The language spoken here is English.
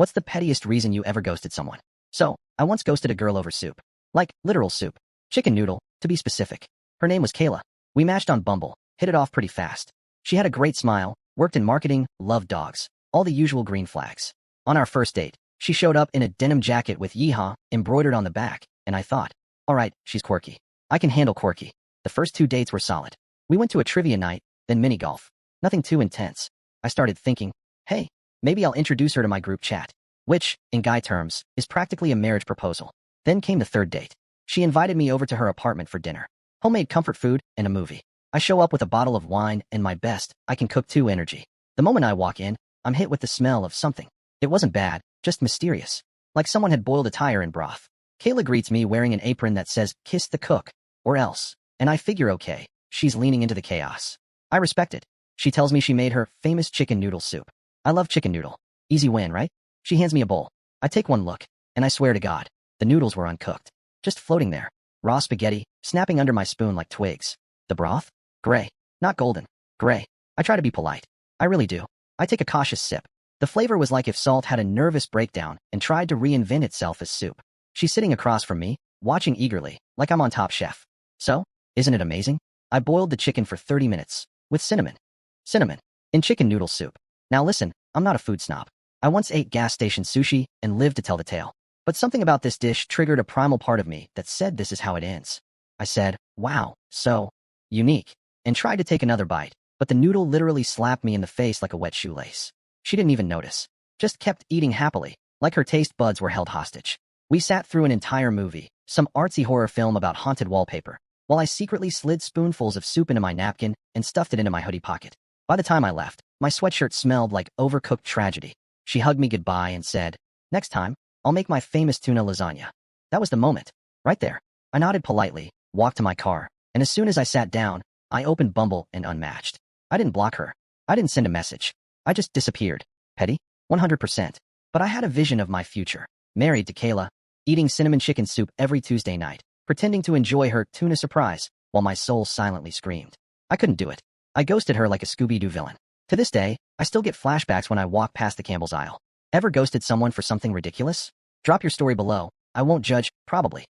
What's the pettiest reason you ever ghosted someone? So, I once ghosted a girl over soup. Like, literal soup. Chicken noodle, to be specific. Her name was Kayla. We matched on Bumble, hit it off pretty fast. She had a great smile, worked in marketing, loved dogs. All the usual green flags. On our first date, she showed up in a denim jacket with yeehaw embroidered on the back, and I thought, alright, she's quirky. I can handle quirky. The first 2 dates were solid. We went to a trivia night, then mini golf. Nothing too intense. I started thinking, hey, maybe I'll introduce her to my group chat, which, in guy terms, is practically a marriage proposal. Then came the third date. She invited me over to her apartment for dinner. Homemade comfort food and a movie. I show up with a bottle of wine and my best, I can cook too energy. The moment I walk in, I'm hit with the smell of something. It wasn't bad, just mysterious. Like someone had boiled a tire in broth. Kayla greets me wearing an apron that says, kiss the cook, or else. And I figure okay, she's leaning into the chaos. I respect it. She tells me she made her famous chicken noodle soup. I love chicken noodle. Easy win, right? She hands me a bowl. I take one look, and I swear to God, the noodles were uncooked. Just floating there. Raw spaghetti, snapping under my spoon like twigs. The broth? Gray. Not golden. Gray. I try to be polite. I really do. I take a cautious sip. The flavor was like if salt had a nervous breakdown and tried to reinvent itself as soup. She's sitting across from me, watching eagerly, like I'm on Top Chef. So, isn't it amazing? I boiled the chicken for 30 minutes, with cinnamon. Cinnamon. In chicken noodle soup. Now listen, I'm not a food snob. I once ate gas station sushi and lived to tell the tale. But something about this dish triggered a primal part of me that said this is how it ends. I said, wow, so unique, and tried to take another bite, but the noodle literally slapped me in the face like a wet shoelace. She didn't even notice. Just kept eating happily, like her taste buds were held hostage. We sat through an entire movie, some artsy horror film about haunted wallpaper, while I secretly slid spoonfuls of soup into my napkin and stuffed it into my hoodie pocket. By the time I left, my sweatshirt smelled like overcooked tragedy. She hugged me goodbye and said, next time, I'll make my famous tuna lasagna. That was the moment. Right there. I nodded politely, walked to my car, and as soon as I sat down, I opened Bumble and unmatched. I didn't block her. I didn't send a message. I just disappeared. Petty? 100%. But I had a vision of my future. Married to Kayla, eating cinnamon chicken soup every Tuesday night, pretending to enjoy her tuna surprise, while my soul silently screamed. I couldn't do it. I ghosted her like a Scooby-Doo villain. To this day, I still get flashbacks when I walk past the Campbell's aisle. Ever ghosted someone for something ridiculous? Drop your story below. I won't judge, probably.